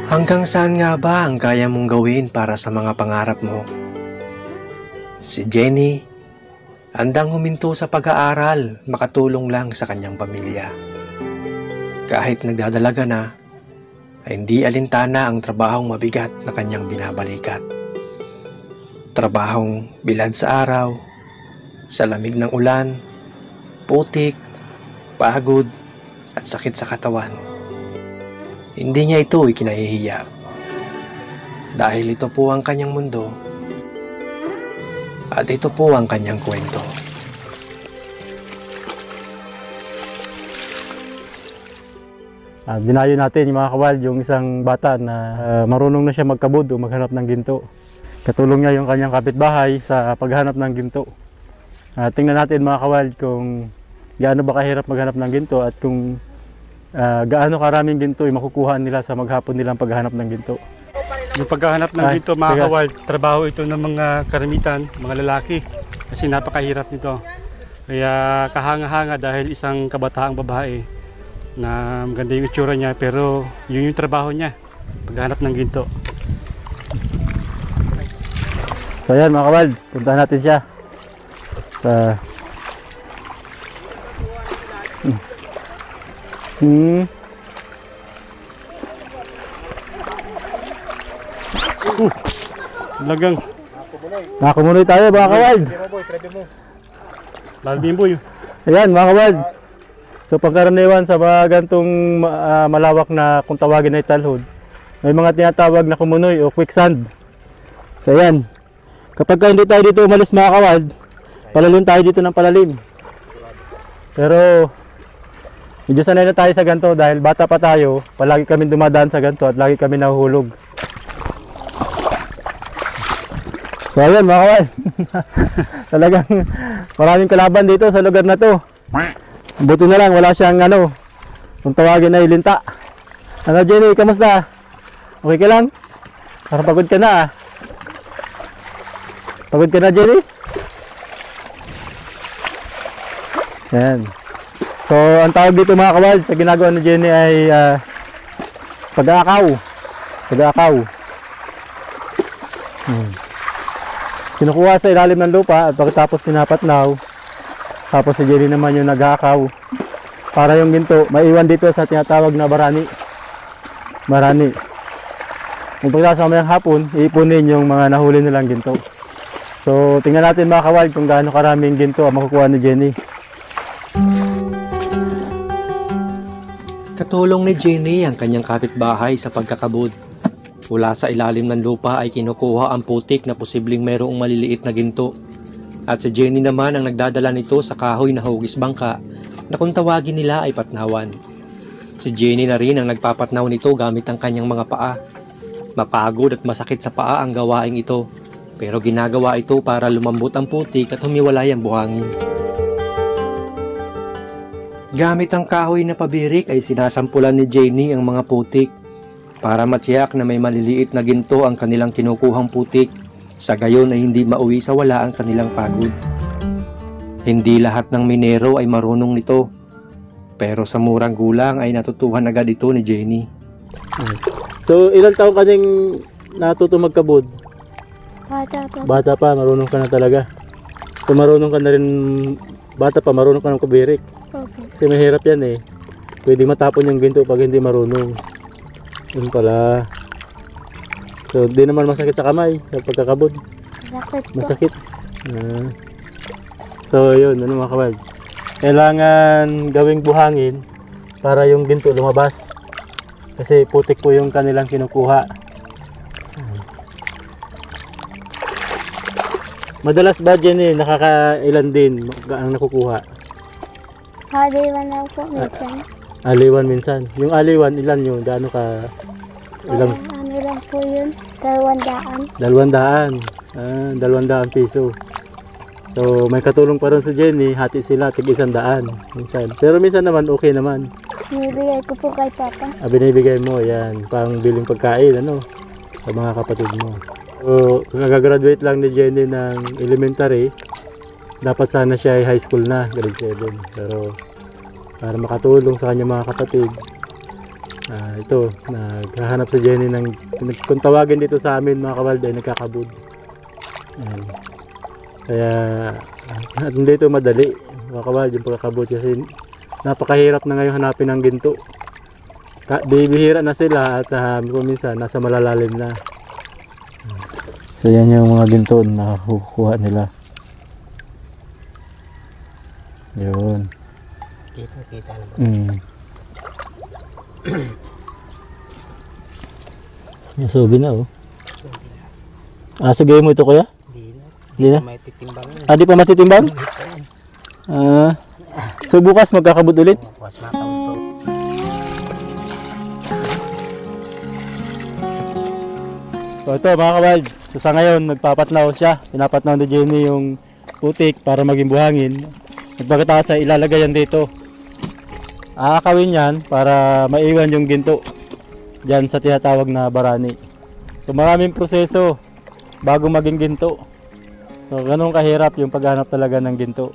Hanggang saan nga ba ang kaya mong gawin para sa mga pangarap mo? Si Jenny, handang huminto sa pag-aaral, makatulong lang sa kanyang pamilya. Kahit nagdadalaga na, ay hindi alintana ang trabahong mabigat na kanyang binabalikat. Trabahong bilad sa araw, sa lamig ng ulan, putik, pagod, at sakit sa katawan. Hindi niya ito ikinahihiya. Dahil ito po ang kanyang mundo, at ito po ang kanyang kwento. Dinayo natin yung mga kawal, yung isang bata na marunong na siya magkabud o maghanap ng ginto. Katulong niya yung kanyang kapitbahay sa paghanap ng ginto. Tingnan natin mga kawal kung gaano ba kahirap maghanap ng ginto at kung gaano karaming ginto yung makukuha nila sa maghapon nilang paghanap ng ginto. Yung paghahanap ng ginto mga kawal, trabaho ito ng mga karamitan, mga lalaki. Kasi napakahirap nito. Kaya kahanga-hanga dahil isang kabataang babae na maganda yung itsura niya, pero yun yung trabaho niya, paghahanap ng ginto. So ayan mga kawal, puntahan natin siya. Lagang Nakakumunoy tayo mga kawal. Lalbimboy. Ayan mga kawal. So pagkaraniwan sa mga gantong malawak na kung tawagin ay talhod, may mga tinatawag na kumunoy o quicksand. So ayan, kapag hindi tayo dito umalis mga kawal, palalim tayo dito ng palalim. Pero medyo sanay na tayo sa ganito dahil bata pa tayo, palagi kami dumadaan sa ganito at lagi kami nahuhulog. So ayan mga kawal, talagang maraming kalaban dito sa lugar na to. Buti na lang wala siyang kung tawagin ay linta. Jenny, kamusta? Okay ka lang? Parang pagod ka na Pagod ka na Jenny? Ayan. So ang tawag dito mga kawal sa ginagawa ni Jenny ay pag-aakaw. Kinukuha sa ilalim ng lupa at pagkatapos pinapatnaw. Tapos si Jenny naman yung nag-aakaw para yung ginto maiwan dito sa tinatawag na barani. Kung pagkatapos mamayang hapon, iipunin yung mga nahuli nilang ginto. So tingnan natin mga kawal kung gaano karaming ginto ang makukuha ni Jenny. Katulong ni Jenny ang kanyang kapitbahay sa pagkakabud. Mula sa ilalim ng lupa ay kinukuha ang putik na posibleng mayroong maliliit na ginto. At si Jenny naman ang nagdadala nito sa kahoy na hugis bangka na kung tawagin nila ay patnawan. Si Jenny na rin ang nagpapatnaw nito gamit ang kanyang mga paa. Mapagod at masakit sa paa ang gawaing ito, pero ginagawa ito para lumambot ang putik at humiwalay ang buhangin. Gamit ang kahoy na pabirik ay sinasampulan ni Jenny ang mga putik para matiyak na may maliliit na ginto ang kanilang kinukuhang putik. Sa gayon ay hindi mauwi sa wala ang kanilang pagod. Hindi lahat ng minero ay marunong nito, pero sa murang gulang ay natutuhan agad ito ni Jenny. So ilang taon ka ding natuto magkabud? Bata pa, marunong ka na talaga. So marunong ka na rin, bata pa marunong ka ng kubirik. Kasi mahirap yan eh. Pwede matapon yung ginto pag hindi marunong. Yun pala. So, di naman masakit sa kamay sa pagkakabod. Masakit. So, yun, mga kawal. Kailangan gawing buhangin para yung ginto lumabas. Kasi putik po yung kanilang kinukuha. Madalas ba dyan nakakailan din ang nakukuha? Aliwan lang po minsan. Aliwan minsan. Yung aliwan, ilan yun? Gaano ka? Ilang? Ano lang po yun? 200. 200. 200 piso. So may katulong pa rin sa Jenny, hati sila tig 100 minsan. Pero minsan naman okay naman. Binibigay ko po kay Papa. Binibigay mo, yan, pang biling pagkain sa mga kapatid mo. So kagagraduate lang ni Jenny ng elementary, dapat sana siya ay high school na, grade 7. Pero para makatulong sa kanyang mga kapatid, Ito, naghahanap si Jenny ng, kung tawagin dito sa amin mga kawalda ay nagkakabud. Ayan. Kaya hindi ito madali mga kawalda yung pagkakabud kasi napakahirap na ngayon hanapin ng ginto. Bibihira na sila at kung minsan nasa malalalim na. So yan yung mga ginto na nakukuha nila. Yun. Kita naman. Yung sugi na oh. Sagay mo ito kuya? Hindi na. May titimbang. Di pa matitimbang? So bukas magkakabot ulit? Bukas makakabot. So ito mga kawald, so sa ngayon nagpapatnaw siya. Pinapatnaw ni Jenny yung putik para maging buhangin. At pagkatapos ay ilalagay yan dito. Aakawin yan para maiwan yung ginto dyan sa tinatawag na barani. So maraming proseso bago maging ginto. So ganun kahirap yung paghanap talaga ng ginto.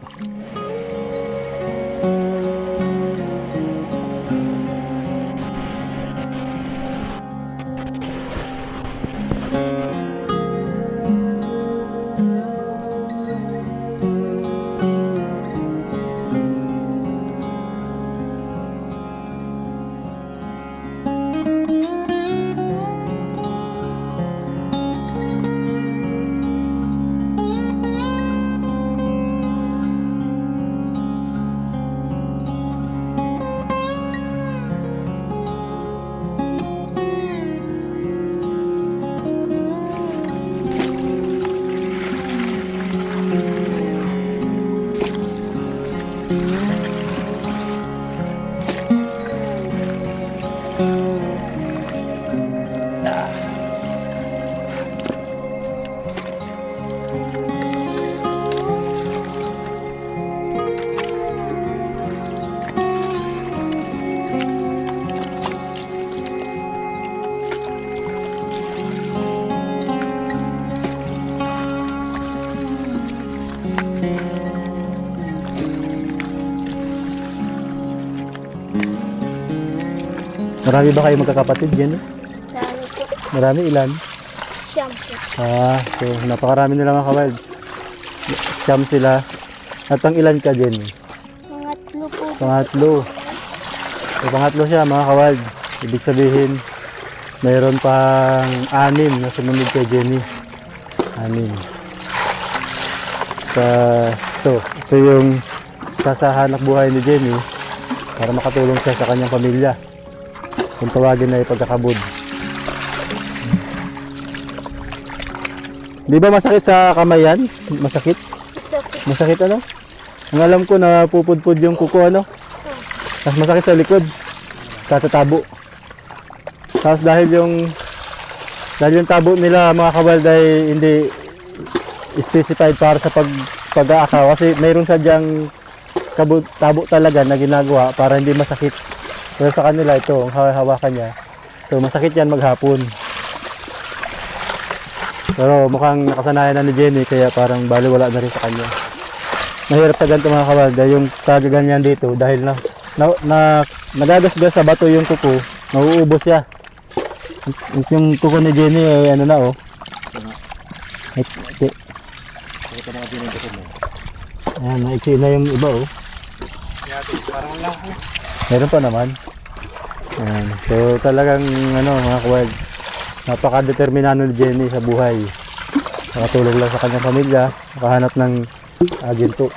Marami ba kayo magkakapatid Jenny? Dami po. Marami, ilan? Siyam po. So napakarami nila mga kawald. Siyam sila. At pang ilan ka Jenny? Mga tlo po. Pangatlo. So pangatlo siya mga kawald. Ibig sabihin mayroon pang 6 na sumunod kay Jenny. 6. Ito yung sasahanap buhay ni Jenny para makatulong siya sa kanyang pamilya. Kung tawagin na yung pagkakabud. Di ba masakit sa kamay yan? Masakit? Sakit. Masakit ano? Ang alam ko na pupudpud yung kuko ano? Tapos masakit sa likod. Katatabo. Tapos dahil yung tabo nila mga kawald ay hindi specified para sa pag-aakaw. Kasi mayroon sadyang tabo talaga na ginagawa para hindi masakit. Pero sa kanila ito, ang hawakan niya. So masakit yan maghapon. Pero mukhang nakasanayan na ni Jenny kaya parang baliwala na rin sa kanya. Mahirap sa ganito mga kawalda yung kagaganyan dito dahil nagagasgas sa bato yung kuko, nauubos siya. Yung kuko ni Jenny ay ano na oh. Ayan, naiksi na yung iba oh. Meron pa naman. Ayan. So talagang ano mga kawald, napaka-determinado ni Jenny sa buhay. Nakatulong lang sa kanyang pamilya, makahanap ng ginto.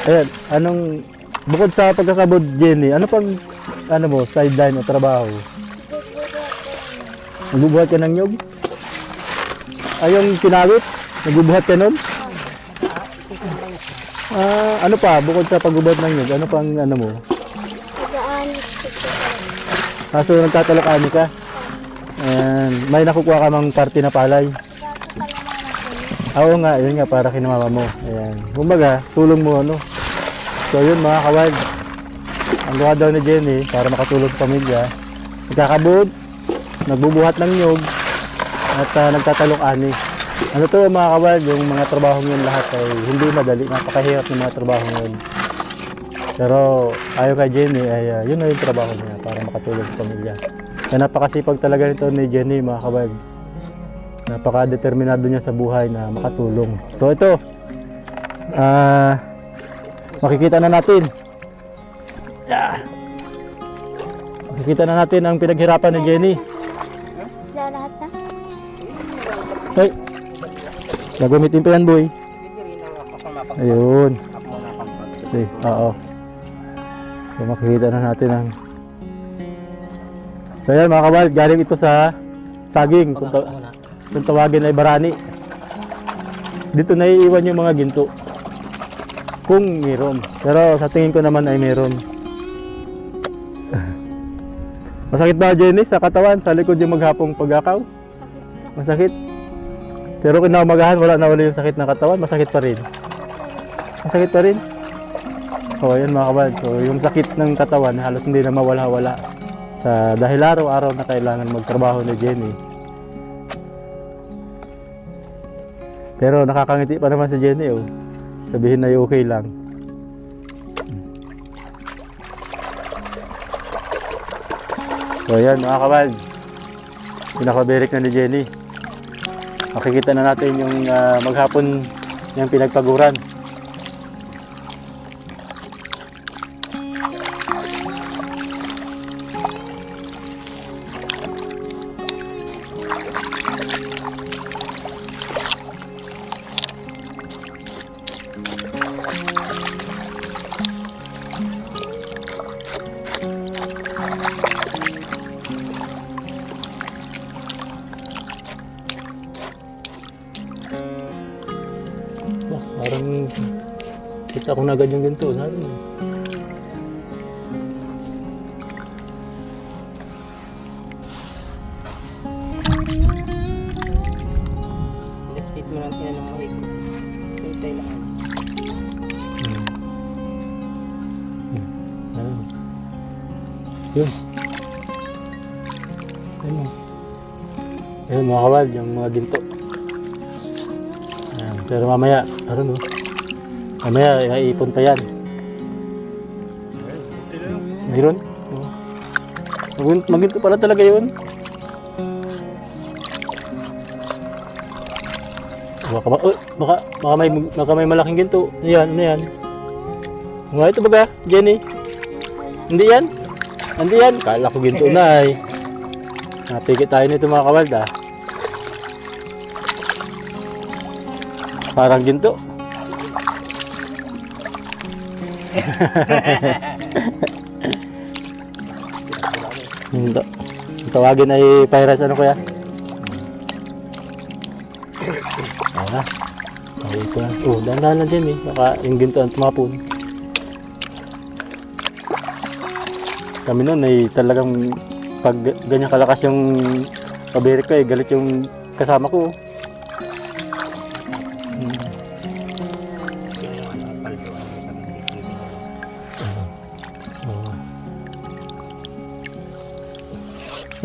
Ayan, bukod sa pagkakabod Jenny, ano pang sideline o trabaho? Nagbubuhat ka ng nyog? Yung kinawit? Nagbubuhat ka nun? Ano pa, bukod sa pagbubuhat ng nyog, ano pang mo? Pag-aanit po. So nagtatalak-ani ka? Ayan, may nakukuha ka mang parte na palay? Oo nga, yun nga, para kinamama mo. Ayan. Kumbaga, tulong mo ano. So yun mga kawild. Ang gawa daw ni Jenny, para makatulong sa pamilya, nagkakabod, nagbubuhat ng nyog, at nagtatalong ani. Ano to mga kawild, yung mga trabaho yun lahat ay hindi madali, napakahirap ng mga trabaho yun. Pero ayaw kay Jenny ay yun na yung trabaho niya para makatulong sa pamilya. Kaya napakasipag talaga nito ni Jenny mga kawild. Napaka-determinado niya sa buhay na makatulong. So ito, makikita na natin. Makikita na natin ang pinaghirapan ni Jenny. Lahat na. Ay, nagamitin pa yan boy. Ayun. Okay, oo. So makikita na natin ang... So yan mga kawild, galing ito sa saging. Kung tawagin ay barani. Dito naiiwan yung mga ginto. Kung meron. Pero sa tingin ko naman ay meron. Masakit ba Jenny sa katawan? Sa likod yung maghapong pagkakaw? Masakit. Pero kung naumagahan, wala na yung sakit ng katawan, masakit pa rin. Masakit pa rin. O yan mga kawild. So yung sakit ng katawan halos hindi na mawala-wala. Dahil araw-araw na kailangan magtrabaho ni Jenny. Pero nakakangiti pa naman si Jenny, oh. Sabihin na okay lang. So ayan mga kawild, pinakaberik na ni Jenny. Makikita na natin yung maghapon niyang pinagpaguran. Parang kita ko na agad yung ginto. Saan? Just feed mo lang yan ng mahigit. Hintay lang. Ayun. Yun. Ayun. Ayun mga kawild, yung mga ginto. Ayan. Pero mamaya, ano, mamaya iipon pa yan. Mayroon? Oo. Maginto pala talaga yun. Baka may malaking ginto. Ano yan? Mga ito baga, Jenny? Hindi yan? Hindi yan? Kala ko ginto na ay. Napikit tayo nito mga kawild ah. Parang ginto. Ginto. Tawagin ay Pyras ano kuya? Ah. Okay, ito na. Oh, dahan-dahan lang din eh. Baka yung ginto ang tumapon. Kami noon ay talagang pag ganyan kalakas yung pabirik ko eh, galit yung kasama ko.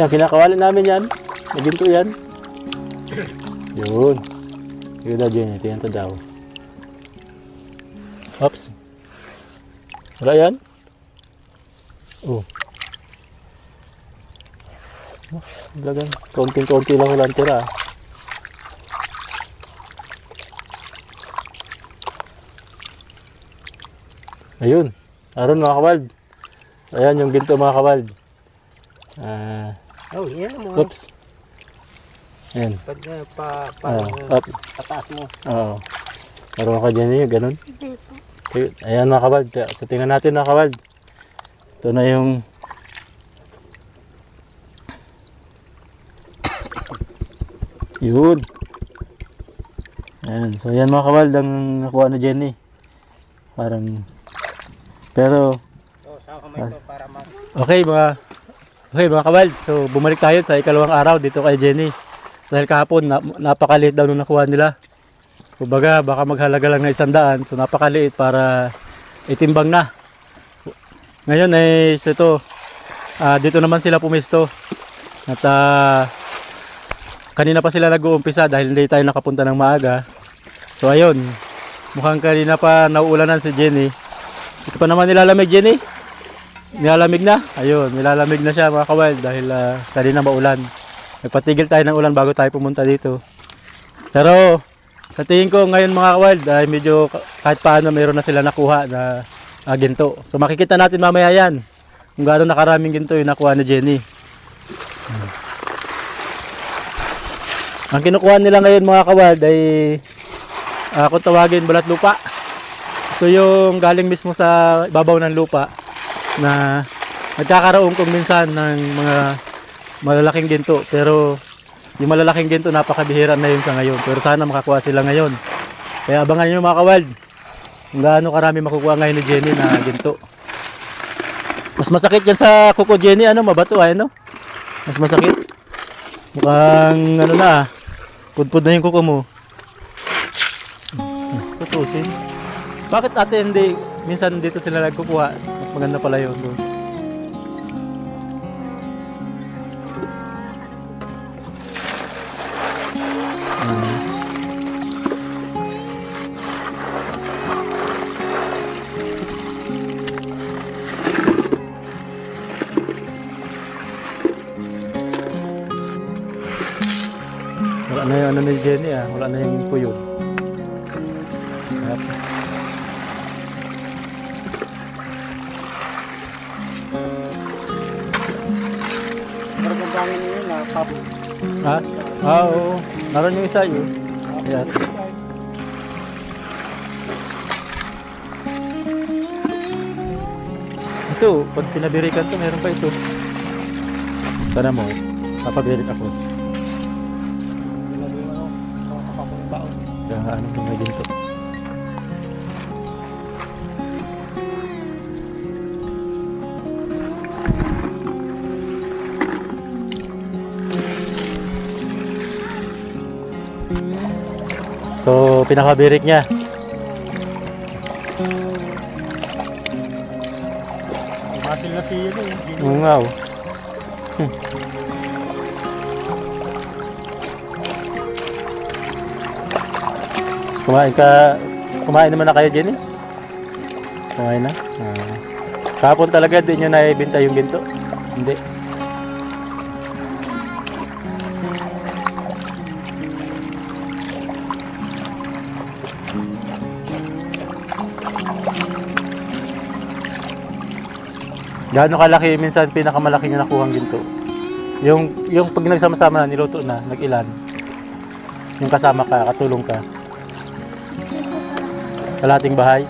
Yan, kinakawali namin yan. Naginto yan. Yun. Yun daw dyan. Ito yan to daw. Oops. Wala yan? Oh. Lagan. Konting-konti lang walang tira. Ayun. Aron mga kawild. Ayan yung ginto mga kawild. Oh, yan mo. Oops. Ayan. Pag Up. pataas mo. Oo. Marunong ka dyan yun, ganun. Hindi po. Okay. Ayan mga kawild. So tingnan natin mga kawild. Ito na yung yun. Ayan. So yan mga kawild ang nakuha na Jenny. Parang pero Oh, sama kamay ko para Okay mga kawild, so bumalik tayo sa ikalawang araw dito kay Jenny. Dahil kahapon napakaliit daw nung nakuha nila. Kumbaga, baka maghalaga lang na 100, so napakaliit para itimbang na. Ngayon ay ito, dito naman sila pumesto. At kanina pa sila nag-uumpisa dahil hindi tayo nakapunta ng maaga. So ayun, mukhang kanina pa nauulanan si Jenny. Ito pa naman nilalamig, Jenny. Nilalamig na. Ayun, nilalamig na siya mga ka-wild dahil kanina maulan. Nagpatigil tayo ng ulan bago tayo pumunta dito. Pero sa tingin ko ngayon mga ka-wild ay medyo kahit paano mayroon na sila nakuha na ginto. So makikita natin mamaya yan kung gaano nakaraming ginto yung nakuha ni Jenny. Ang kinukuha nila ngayon mga ka-wild ay kung tawagin balat lupa. Ito yung galing mismo sa ibabaw ng lupa na nagkakaroon kung minsan ng mga malalaking ginto. Pero yung malalaking ginto napakabihira na yun sa ngayon. Pero sana makakuha sila ngayon. Kaya abangan nyo mga ka-wild kung gaano karami makukuha ngayon ni Jenny na ginto. Mas masakit yan sa kuko Jenny, mabato no? Mas masakit. Mukhang pudpud na yung kuko mo. Tutusin. Bakit ate hindi minsan dito sila nagkukuha? Mas maganda pala yun doon. Wala na yung ni Jenny wala na yung kuyog. Oo. Naroon yung isa yun. Ayan. Ito, pag pinabirikan to, meron pa ito. Sana mo, papabirik ako. Kaya yung may ginto. So, pinakabirik niya. Matil na siya yun. Ungaw. Kumain naman na kayo, Jenny? Kumain na? Kahapon talaga din nyo naibinta yung ginto? Hindi. Gaano kalaki minsan pinakamalaki niya nakuhang ginto? Yung pag nagsama-sama na, niluto na, nag-ilan? Yung kasama ka, katulong ka? Kalahating bahay?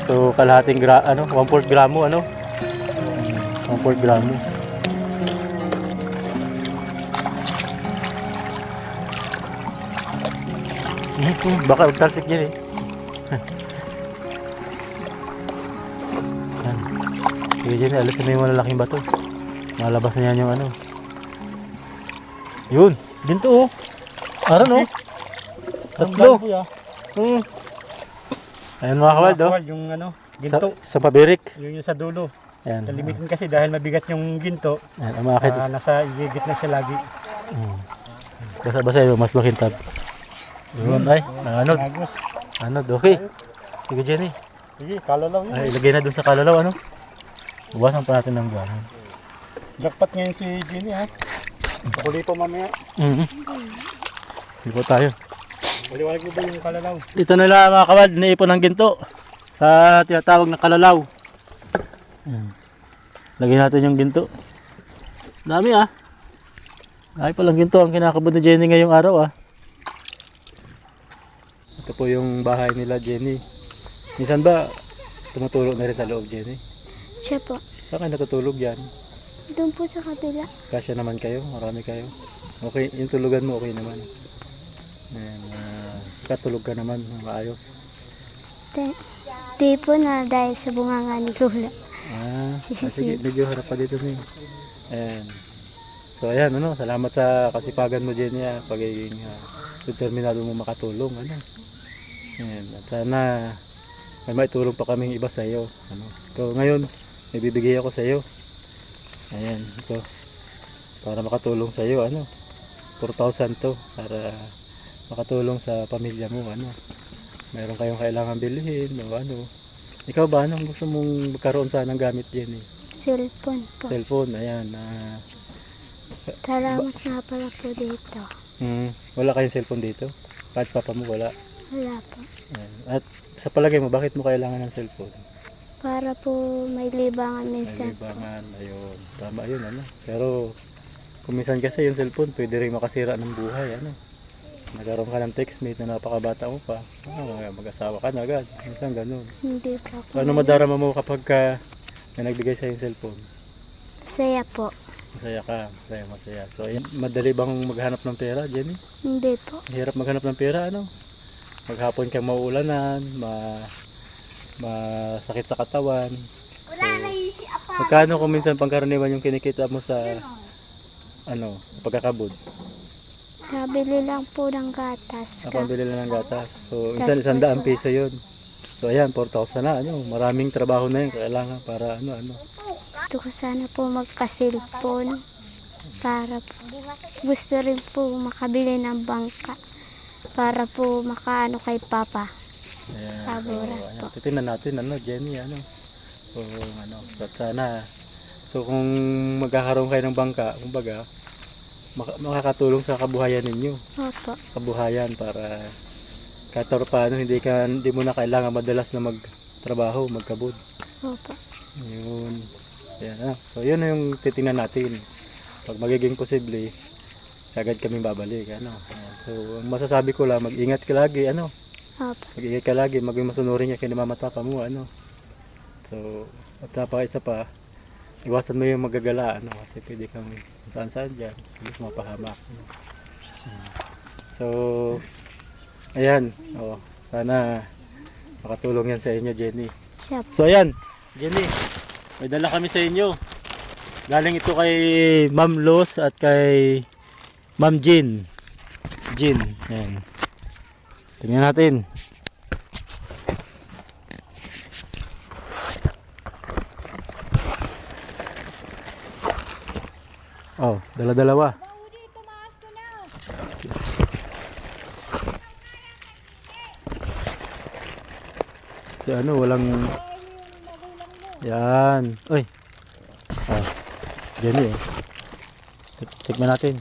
So kalahating 1/4 gramo 1/4 gramo. Baka magtalsik yan Sige dyan, alas na yung malalaking bato. Malabas na yan yung Yun, ginto Aran Tatlo. Ayan mga kawald yung ginto. Sa pabirik. Yung sa dulo. Ayan. Kalimitin kasi dahil mabigat yung ginto. Ayan, umakit. Nasa igigit na siya lagi. Basa-basa yun, mas makintab. Yun ay, Agos. Okay. Sige Jenny. Sige, kalalaw yun. Ay, ilagay na dun sa kalalaw Buwasan pa natin ng buwan. Jackpot ngayon si Jenny Pakuli po mamaya. Hindi po tayo. Maliwanag mo ba yung kalalaw? Ito na lang mga kawad, naipon ng ginto sa tinatawag na kalalaw. Lagyan natin yung ginto. Dami Ay palang ginto ang kinakabod ni Jenny ngayong araw Ito po yung bahay nila Jenny. Minsan ba tumutulog na rin sa loob Jenny? Siya po. Saan kayo natutulog yan? Doon po sa kabila. Kasya naman kayo? Marami kayo? Okay, yung tulugan mo okay naman. Ayan, katulog ka naman, maayos. Di po na dahil sa bunganga ni Lola. Sige, medyo harap pa dito Ayan. So ayan, salamat sa kasipagan mo Jenny, pagiging determinado mo makatulong. Ayan. At sana may maitulong pa kaming iba sa iyo. Ano? Ito ngayon, may bibigay ako sa iyo. Ayan, ito. Para makatulong sa iyo, ano? 4,000 to para makatulong sa pamilya mo, ano? Mayroon kayong kailangan bilhin o ano. Ikaw ba, anong gusto mong magkaroon sana ng gamit yan eh? Cellphone po. Cellphone, ayan. Salamat nga pala po dito. Wala kayong cellphone dito? Kahit papa mo wala. Wala po. Ayan. At sa palagay mo, bakit mo kailangan ng cellphone? Para po may libangan May minsan. libangan, ayun. Tama yun, ano. Pero kung minsan kasi yung cellphone, pwede rin makasira ng buhay, ano. Nagkaroon ka ng textmate na napakabata mo pa. Mag-asawa ka na agad. Minsan ganun. Hindi po ako. Ano madarama mo kapag may nagbigay sa yung cellphone? Saya po. Masaya ka, masaya. So, ayan, madali bang maghanap ng pera, Jenny? Hindi po. Hirap maghanap ng pera, ano? Maghapon kang mauulanan, masakit sa katawan. So, magkano kung minsan pangkaraniwan yung kinikita mo sa pagkakabod? Kabili lang po ng gatas. Pambili lang ng gatas. So, minsan 100 piso yun. So, ayan, 4,000 na. Ano, maraming trabaho na yun. Kailangan para ano. Gusto ko sana po magka-cellphone. Para po, gusto rin po makabili ng bangka. Para po makaano kay Papa. Ayan. Pabura So, ayan. po. Titingnan natin, Jenny, So, sana. So, kung magkakaroon kayo ng bangka, kumbaga, makakatulong sa kabuhayan ninyo. Opo. Kabuhayan para kahit paano hindi mo na kailangan madalas na magtrabaho, magkabod. Opo. Yun. Yan, So, yun na yung titingnan natin. Pag magiging posible, agad kami babalik. Ayan. So, ang masasabi ko lang, mag-ingat ka lagi. Opo. Mag-ingat ka lagi. Maging masunurin niya kaya mamata pa mo. So, at isa pa, iwasan mo yung magagala. Kasi pwede kang saan-saan dyan. Hindi ka mapahamak. So, ayan. Sana makatulong yan sa inyo, Jenny. Siya po. So ayan, Jenny, may dala kami sa inyo. Galing ito kay Ma'am Los at kay Ma'am Jean. Ayan. Tingnan natin. Dala-dalawa. Si walang... Yan. Uy. Jenny, tikman natin.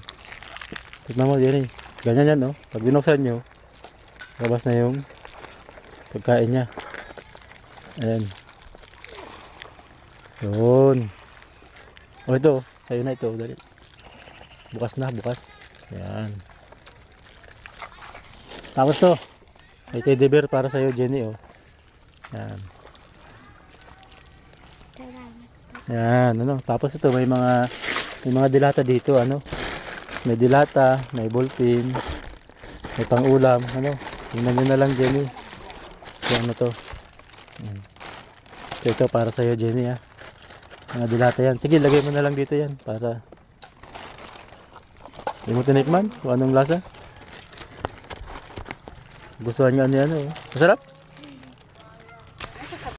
Tikman mo, Jenny. Ganyan yan, Pag binuksan nyo, labas na yung pagkain niya. Ayan. Yun. Ito. Sa'yo na ito. Dali. Bukas na, bukas. Ayan. Tapos to. May teddy bear para sa'yo, Jenny, Ayan. Yan, Tapos ito may mga dilata dito, May dilata, may ballpen, may pang-ulam, Tingnan niyo na lang, Jenny. Yan to. So, ito para sa iyo, Jenny, Mga dilata yan. Sige, lagay mo na lang dito yan para hindi mo tinikman kung anong lasa. Gustuhan niyo ano yan, Masarap?